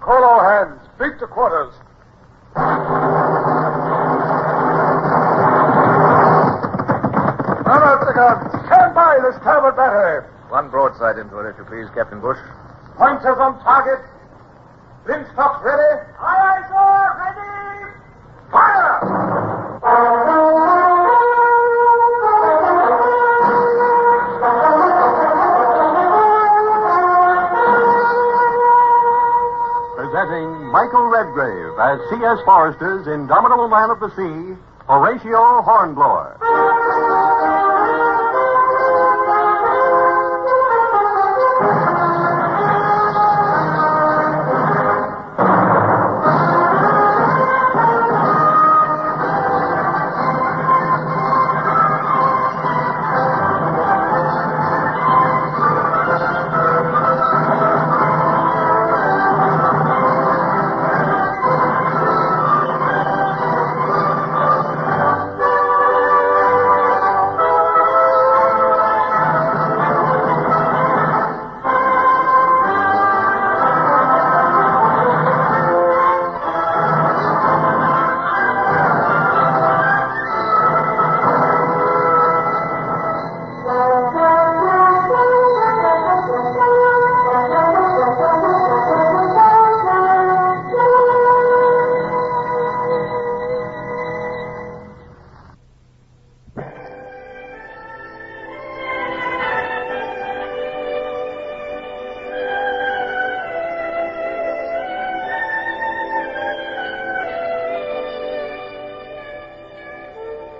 Call all hands. Beat to quarters. Run out the guns. Stand by the starboard battery. One broadside into it, if you please, Captain Bush. Pointers on target. Linstops ready. Aye, aye, sir. Ready. Fire! Presenting Michael Redgrave as C.S. Forrester's indomitable man of the sea, Horatio Hornblower.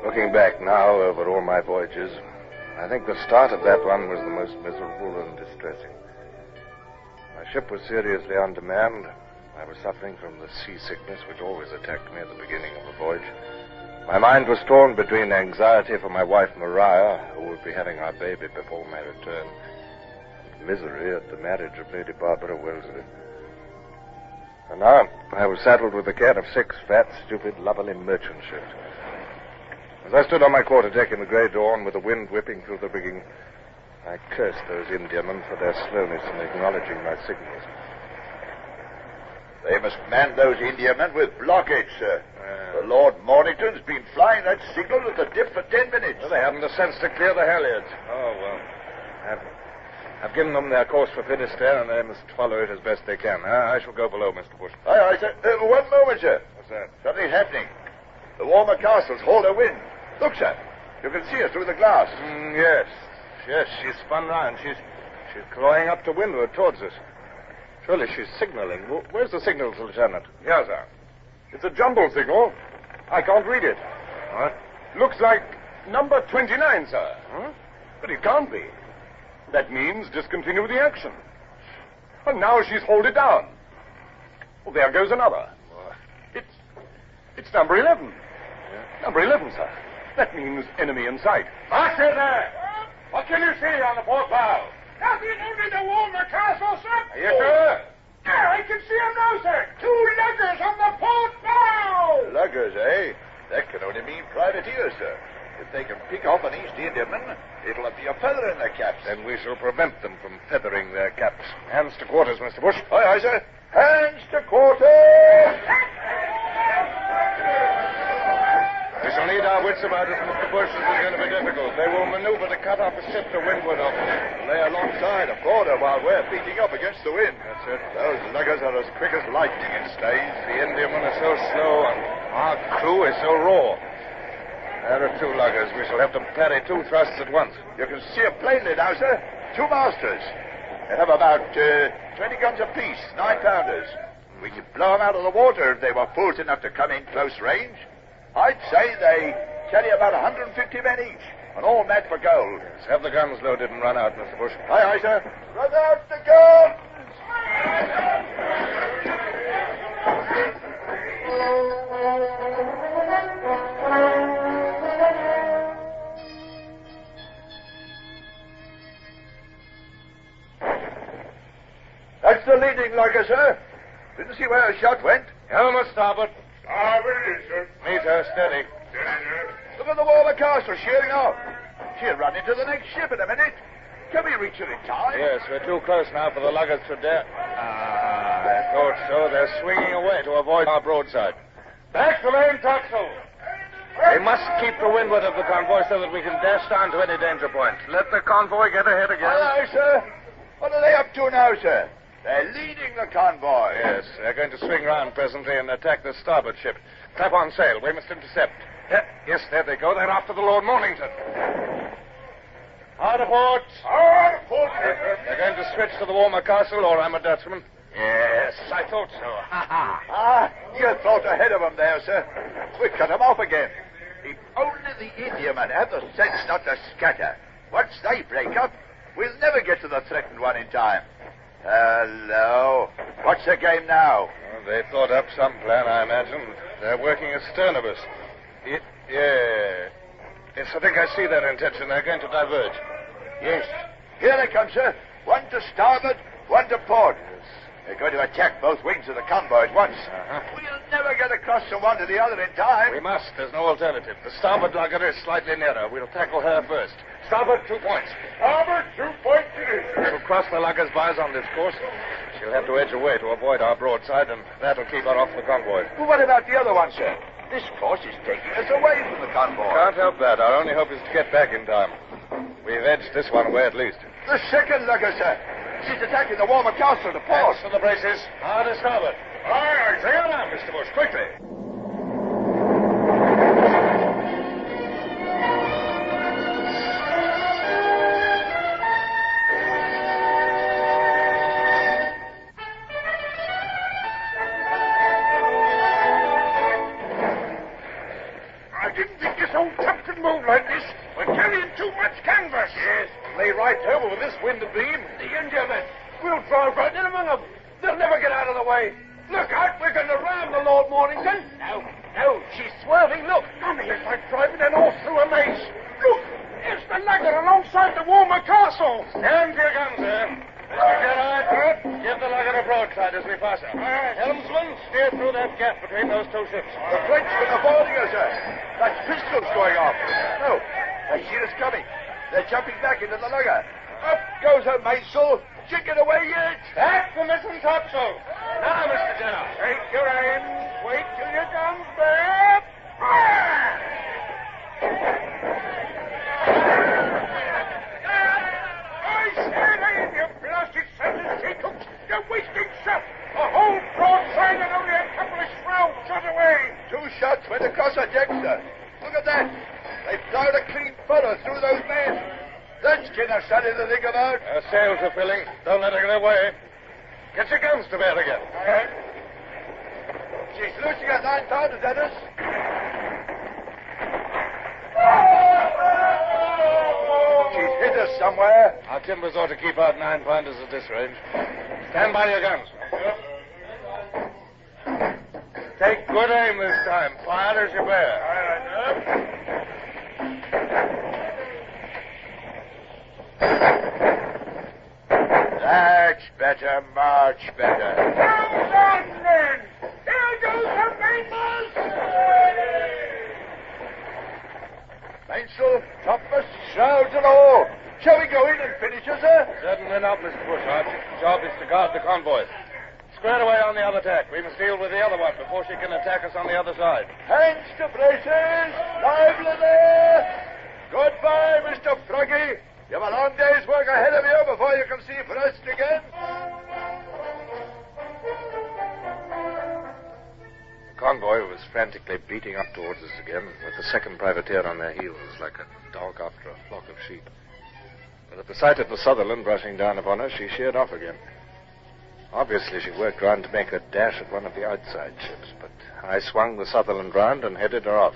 Looking back now over all my voyages, I think the start of that one was the most miserable and distressing. My ship was seriously undermanned. I was suffering from the seasickness which always attacked me at the beginning of a voyage. My mind was torn between anxiety for my wife Maria, who would be having our baby before my return, and misery at the marriage of Lady Barbara Wellesley. And now I was saddled with the care of 6 fat, stupid, lubberly merchant ships. As I stood on my quarterdeck in the grey dawn with the wind whipping through the rigging, I cursed those Indiamen for their slowness in acknowledging my signals. They must man those Indiamen with blockades, sir. The Lord Mornington's been flying that signal at the dip for 10 minutes. Well, they haven't the sense to clear the halyards. Oh, well. I've given them their course for Finisterre, and they must follow it as best they can. I shall go below, Mr. Bush. Aye, sir. One moment, sir. What's that? Something's happening. The Warmer Castle's hauled her wind. Look, sir. You can see her through the glass. Yes. Yes, she's spun round. She's clawing up to windward towards us. Surely she's signaling. Where's the signal, Lieutenant? Yes, sir. It's a jumble signal. I can't read it. What? Looks like number 29, sir. Huh? But it can't be. That means discontinue the action. And now she's hauled it down. Well, there goes another. It's number 11. Yeah. Number 11, sir. That means enemy in sight. Master there! What can you see on the port bow? Nothing only the Warmer Castle, sir. Are you sure? There, I can see them now, sir. 2 luggers on the port bow. Luggers, eh? That can only mean privateers, sir. If they can pick off an East Indiaman, it'll be a feather in their caps. Then we shall prevent them from feathering their caps. Hands to quarters, Mr. Bush. Aye, sir. Hands to quarters! We shall need our wits about us, Mr. Bush. This is going to be difficult. They will maneuver to cut off a ship to windward of us. Lay alongside a quarter while we're beating up against the wind. That's it. Those luggers are as quick as lightning in stays. The Indiamen are so slow, and our crew is so raw. There are 2 luggers. We shall have to parry 2 thrusts at once. You can see them plainly now, sir. 2 masters. They have about 20 guns apiece, 9-pounders. We could blow them out of the water if they were fools enough to come in close range. I'd say they carry about 150 men each, and all mad for gold. Yes, have the guns loaded and run out, Mr. Bush. Aye, sir. Run out the guns! That's the leading lugger, sir. Didn't see where her shot went. Helm a starboard. Starboard, sir. Meter, steady. Look at the Warmer Castle sheering off. She'll run into the next ship in a minute. Can we reach her in time? Yes, we're too close now for the luggers to dare. I thought so. They're swinging away to avoid our broadside. Back the main topsail. We must keep to windward of the convoy so that we can dash down to any danger point. Let the convoy get ahead again. Aye, aye, sir. What are they up to now, sir? They're leading the convoy. Yes, they're going to swing round presently and attack the starboard ship. Clap on sail. We must intercept. Yes, there they go. They're after the Lord Mornington. Hard aport. Hard aport. They're going to switch to the Warmer Castle, or I'm a Dutchman. Yes, I thought so. Ah, you thought ahead of them there, sir. We cut them off again. If only the Indiamen have the sense not to scatter. Once they break up, we'll never get to the threatened one in time. Hello. What's the game now? Well, they thought up some plan, I imagine. They're working astern of us. Yes, I think I see their intention. They're going to diverge. Yes. Here they come, sir. One to starboard, one to port. They're going to attack both wings of the convoy at once. We'll never get across from one to the other in time. We must. There's no alternative. The starboard lugger is slightly nearer. We'll tackle her first. Starboard, 2 points. Starboard, 2 points it is. We'll cross the lugger's bows on this course. She'll have to edge away to avoid our broadside, and that'll keep her off the convoy. Well, what about the other one, sir? This course is taking us away from the convoy. Can't help that. Our only hope is to get back in time. We've edged this one away at least. The second lugger, sir. She's attacking the Warmer Castle to port. Hands for the braces. Hard to starboard. Aye, aye, sail on, Mr. Bush, quickly. I didn't think this old tub could move like this. We're carrying too much canvas. Yes, lay right over with this wind and beam. The Indiamen. We'll drive right in among them. They'll never get out of the way. Look out, we're going to ram the Lord Mornington. No, she's swerving. Look. It's like driving an horse through a maze. Look, it's the lugger alongside the Warmer Castle. Stand your guns, sir. Mr. Gerard, give the lugger a broadside as we pass her. Helmsman, steer through that gap between those two ships. The Frenchmen are boarding us, sir. That pistol's going off. No, I see us coming. They're jumping back into the lugger. Up goes her mainsail. She get away yet. Back the mizzen topsail. Now, Mr. Jenner, take your aim. Wait till your guns bear. I say, you blasted sentence, she took. You're wasting shot. A whole broadside and only a couple of shrouds shot away. 2 shots went across her deck, sir. Look at that. They plowed a clean furrow through those men. That's Skinner started to think about. Our sails are filling. Don't let her get away. Get your guns to bear again. She's losing her 9-pounders at us. She's hit us somewhere. Our timbers ought to keep out 9-pounders at this range. Stand by your guns. Take good aim this time. Fire as you bear. That's better, much better. Hands on, men! There goes her mainmast! Mainsail, topmast, shrouds and all. Shall we go in and finish her, sir? Certainly not, Mr. Bush. Our job is to guard the convoy. Square away on the other tack. We must deal with the other one before she can attack us on the other side. Hands to braces. Lively there. Goodbye, Mr. Froggy. You have a long day's work ahead of you before you can see Brest again. The convoy was frantically beating up towards us again, with the second privateer on their heels, like a dog after a flock of sheep. But at the sight of the Sutherland rushing down upon her, she sheered off again. Obviously, she worked round to make a dash at one of the outside ships, but I swung the Sutherland round and headed her off.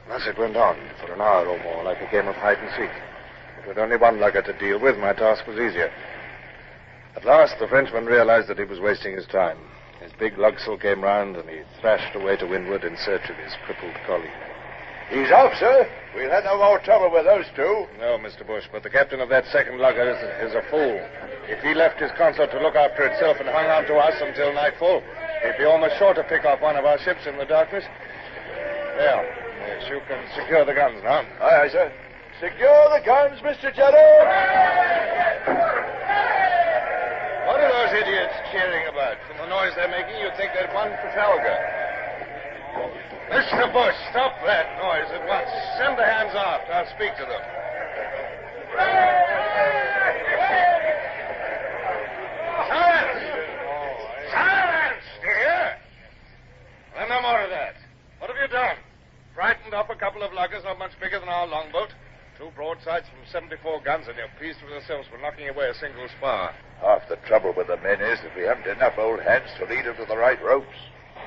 Thus it went on for an hour or more, like a game of hide and seek. With only one lugger to deal with, my task was easier. At last, the Frenchman realized that he was wasting his time. His big lugsail came round, and he thrashed away to windward in search of his crippled colleague. He's off, sir. We'll have no more trouble with those two. No, Mr. Bush, but the captain of that second lugger is a fool. If he left his consort to look after itself and hung on to us until nightfall, he'd be almost sure to pick off one of our ships in the darkness. Well, yes, you can secure the guns now. Aye, aye, sir. Secure the guns, Mr. Jello. What are those idiots cheering Trafalgar. Mr. Bush, stop that noise at once. Send the hands aft. I'll speak to them. Silence! Silence! Do you hear? Well, no more of that. What have you done? Frightened up a couple of luggers not much bigger than our longboat. 2 broadsides from 74 guns, and you're pleased with yourselves for knocking away a single spar. Half the trouble with the men is that we haven't enough old hands to lead them to the right ropes.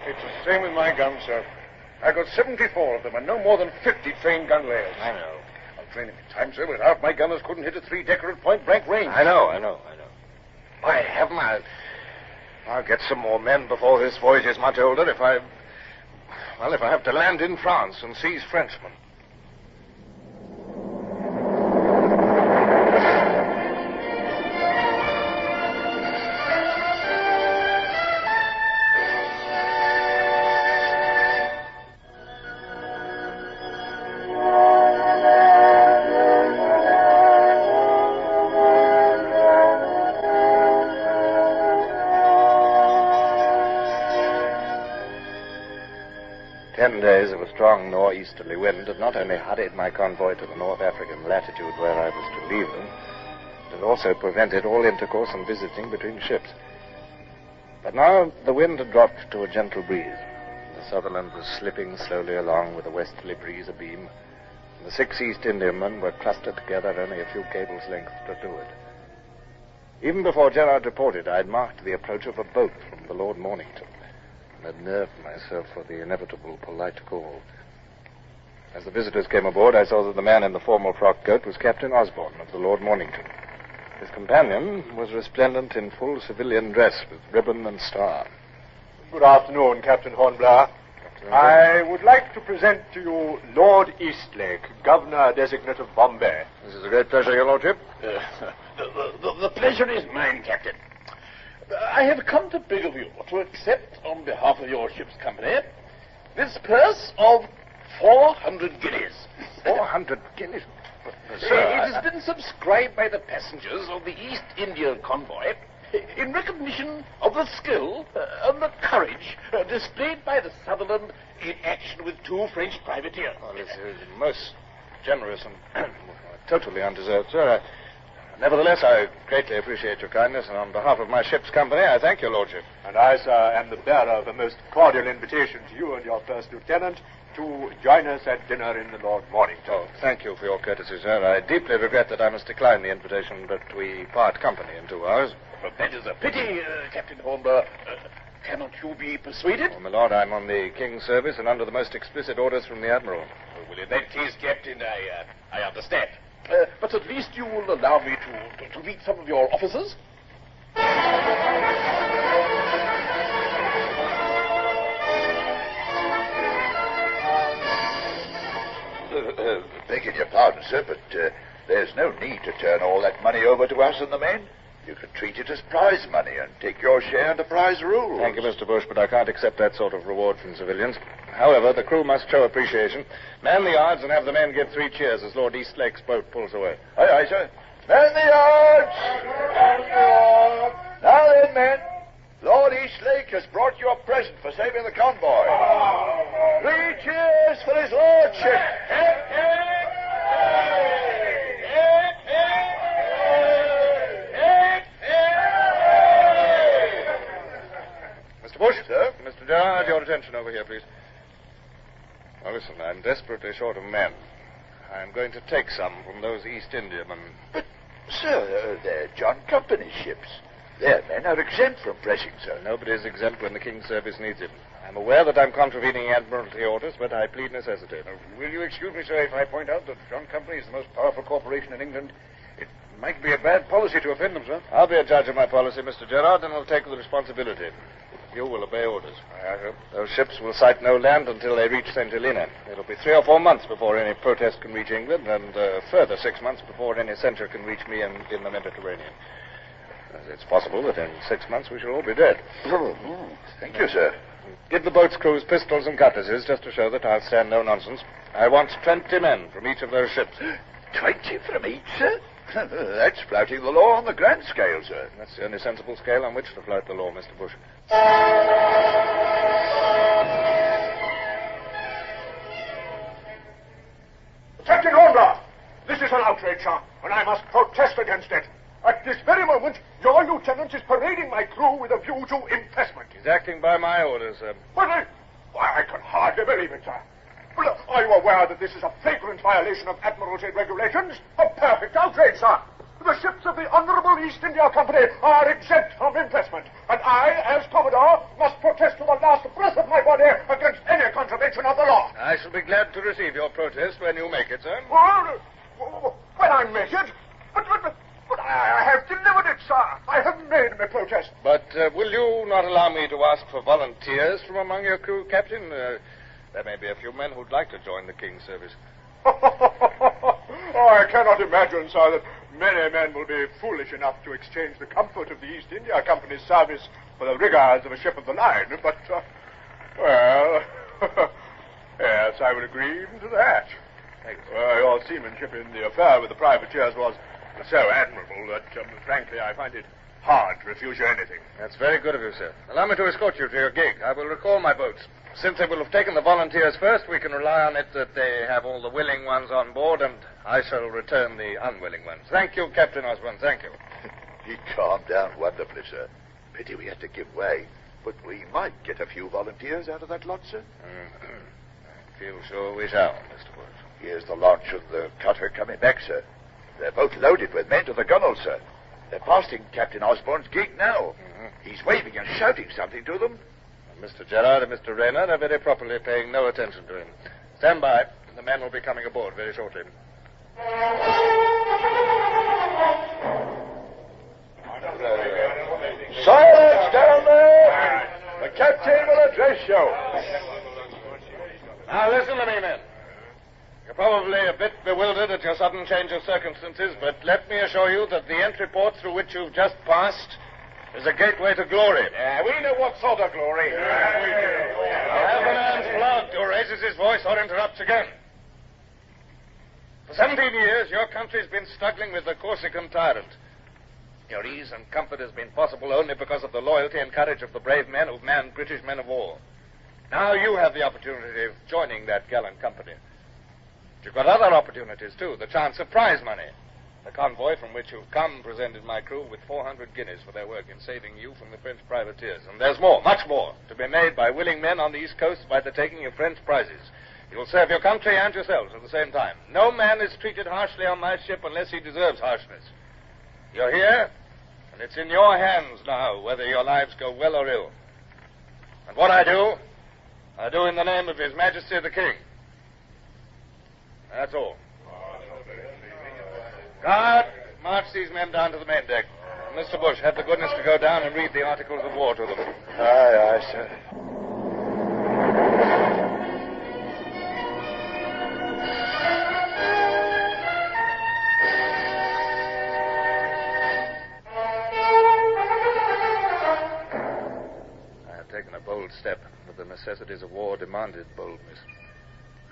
It's the same with my guns, sir. I got 74 of them and no more than 50 trained gun layers. I know. I'll train them in time, sir, but half my gunners couldn't hit a 3-decker at point-blank range. I know. By heaven, I'll get some more men before this voyage is much older if I have to land in France and seize Frenchmen. 10 days of a strong northeasterly wind had not only hurried my convoy to the North African latitude where I was to leave them, but had also prevented all intercourse and visiting between ships. But now the wind had dropped to a gentle breeze. The Sutherland was slipping slowly along with a westerly breeze abeam, and the 6 East Indiamen were clustered together only a few cables' lengths to leeward. Even before Gerard reported, I had marked the approach of a boat from the Lord Mornington, and had nerved myself for the inevitable polite call. As the visitors came aboard, I saw that the man in the formal frock coat was Captain Osborne of the Lord Mornington. His companion was resplendent in full civilian dress with ribbon and star. Good afternoon, Captain Hornblower. I would like to present to you Lord Eastlake, Governor-designate of Bombay. This is a great pleasure, Your Lordship. The pleasure is mine, Captain. I have come to beg of you to accept, on behalf of your ship's company, this purse of 400 guineas. 400 guineas? It has been subscribed by the passengers of the East India convoy in recognition of the skill and the courage displayed by the Sutherland in action with 2 French privateers. Oh, this is most generous and totally undeserved, sir. Nevertheless, I greatly appreciate your kindness, and on behalf of my ship's company, I thank your lordship. And I, sir, am the bearer of a most cordial invitation to you and your first lieutenant to join us at dinner in the Lord Mornington. Oh, thank you for your courtesy, sir. I deeply regret that I must decline the invitation, but we part company in 2 hours. But that is a pity, Captain Hornblower. Cannot you be persuaded? Oh, my lord, I'm on the King's service and under the most explicit orders from the Admiral. Well, in that case, Captain, I understand. But at least you will allow me to meet some of your officers? Begging your pardon, sir, but there's no need to turn all that money over to us and the men. You can treat it as prize money and take your share under prize rules. Thank you, Mr. Bush, but I can't accept that sort of reward from civilians. However, the crew must show appreciation. Man the yards and have the men give 3 cheers as Lord Eastlake's boat pulls away. Aye, aye, sir. Man the yards! Now then, men. Lord Eastlake has brought you a present for saving the convoy. 3 cheers for his lordship. Mr. Bush? Sir? Mr. Gerard, your attention over here, please. Now, listen, I'm desperately short of men. I'm going to take some from those East Indiamen. But, sir, they're John Company's ships. Their men are exempt from pressing, sir. Nobody is exempt when the King's service needs him. I'm aware that I'm contravening Admiralty orders, but I plead necessity. Will you excuse me, sir, if I point out that John Company is the most powerful corporation in England? It might be a bad policy to offend them, sir. I'll be a judge of my policy, Mr. Gerard, and I'll take the responsibility. You will obey orders. I hope. Those ships will sight no land until they reach St. Helena. It'll be 3 or 4 months before any protest can reach England, and further 6 months before any censure can reach me in the Mediterranean. It's possible that in 6 months we shall all be dead. Thank you, sir. Give the boat's crews pistols and cutlasses just to show that I'll stand no nonsense. I want 20 men from each of those ships. 20 from each, sir? That's flouting the law on the grand scale, sir. That's the only sensible scale on which to flout the law, Mr. Bush. outrage, sir, and I must protest against it. At this very moment, your lieutenant is parading my crew with a view to impressment. He's acting by my orders, sir. But I can hardly believe it, sir. Well, are you aware that this is a flagrant violation of Admiralty regulations? A perfect outrage, sir. The ships of the Honorable East India Company are exempt from impressment, and I, as Commodore, must protest to the last breath of my body against any contravention of the law. I shall be glad to receive your protest when you make it, sir. When I make it? But I have delivered it, sir. I have made my protest. But will you not allow me to ask for volunteers from among your crew, Captain? There may be a few men who'd like to join the King's service. I cannot imagine, sir, that many men will be foolish enough to exchange the comfort of the East India Company's service for the rigors of a ship of the line. But, well, yes, I would agree even to that. Your seamanship in the affair with the privateers was so admirable that, frankly, I find it hard to refuse you anything. That's very good of you, sir. Allow me to escort you to your gig. I will recall my boats. Since they will have taken the volunteers first, we can rely on it that they have all the willing ones on board, and I shall return the unwilling ones. Thank you, Captain Osborne. Thank you. He calmed down wonderfully, sir. Pity we had to give way. But we might get a few volunteers out of that lot, sir. I feel sure we shall, Mr. Wood. Here's the launch of the cutter coming back, sir. They're both loaded with men to the gunwale, sir. They're passing Captain Osborne's gig now. He's waving and shouting something to them. Mr. Gerard and Mr. Rayner are very properly paying no attention to him. Stand by. The men will be coming aboard very shortly. Silence down there! The captain will address you. Now listen to me, men. You're probably a bit bewildered at your sudden change of circumstances, but let me assure you that the entry port through which you've just passed is a gateway to glory. We know what sort of glory. Have the man's blood who raises his voice or interrupts again. For 17 years, your country's been struggling with the Corsican tyrant. Your ease and comfort has been possible only because of the loyalty and courage of the brave men who've manned British men of war. Now you have the opportunity of joining that gallant company. But you've got other opportunities, too. The chance of prize money. The convoy from which you've come presented my crew with 400 guineas for their work in saving you from the French privateers. And there's more, much more, to be made by willing men on the East Coast by the taking of French prizes. You'll serve your country and yourselves at the same time. No man is treated harshly on my ship unless he deserves harshness. You're here, and it's in your hands now whether your lives go well or ill. And what I do in the name of His Majesty the King. That's all. Guard, march these men down to the main deck. Mr. Bush, have the goodness to go down and read the articles of war to them. Aye, aye, sir. I had taken a bold step, but the necessities of war demanded boldness.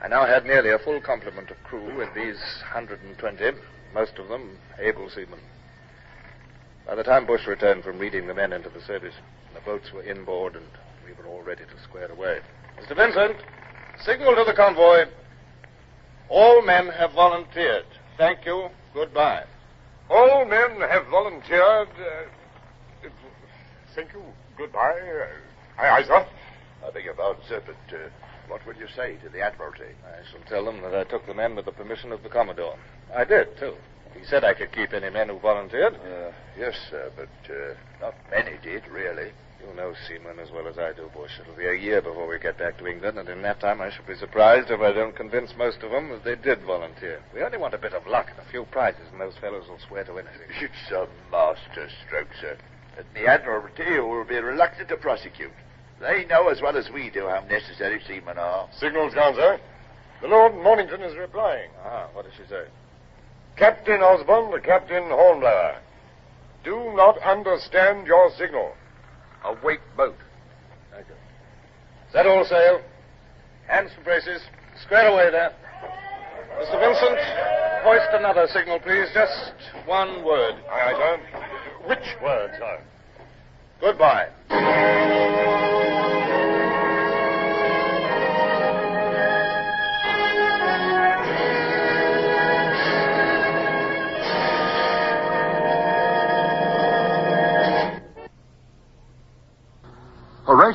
I now had nearly a full complement of crew with these 120, most of them able seamen. By the time Bush returned from reading the men into the service, the boats were inboard and we were all ready to square away. Mr. Vincent, signal to the convoy. All men have volunteered. Thank you. Goodbye. All men have volunteered. Thank you. Goodbye. Aye, sir. I beg your pardon, sir, but what will you say to the Admiralty? I shall tell them that I took the men with the permission of the Commodore. I did, too. He said I could keep any men who volunteered. Yes, sir, but not many did, really. You know seamen as well as I do, Bush. It'll be a year before we get back to England, and in that time I shall be surprised if I don't convince most of them that they did volunteer. We only want a bit of luck and a few prizes, and those fellows will swear to anything. It's a master stroke, sir. And the Admiralty will be reluctant to prosecute. They know as well as we do how necessary seamen are. Signal's gone, sir. The Lord Mornington is replying. What does she say? Captain Osborne to Captain Hornblower. Do not understand your signal. Await boat. Thank you. Is that all sail? Hands for braces. Square away there. Mr. Vincent, hoist another signal, please. Just one word. Aye, sir. Which word, sir? Goodbye.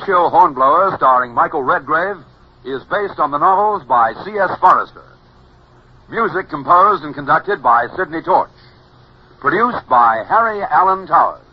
Horatio Hornblower, starring Michael Redgrave, is based on the novels by C.S. Forrester. Music composed and conducted by Sidney Torch. Produced by Harry Allen Towers.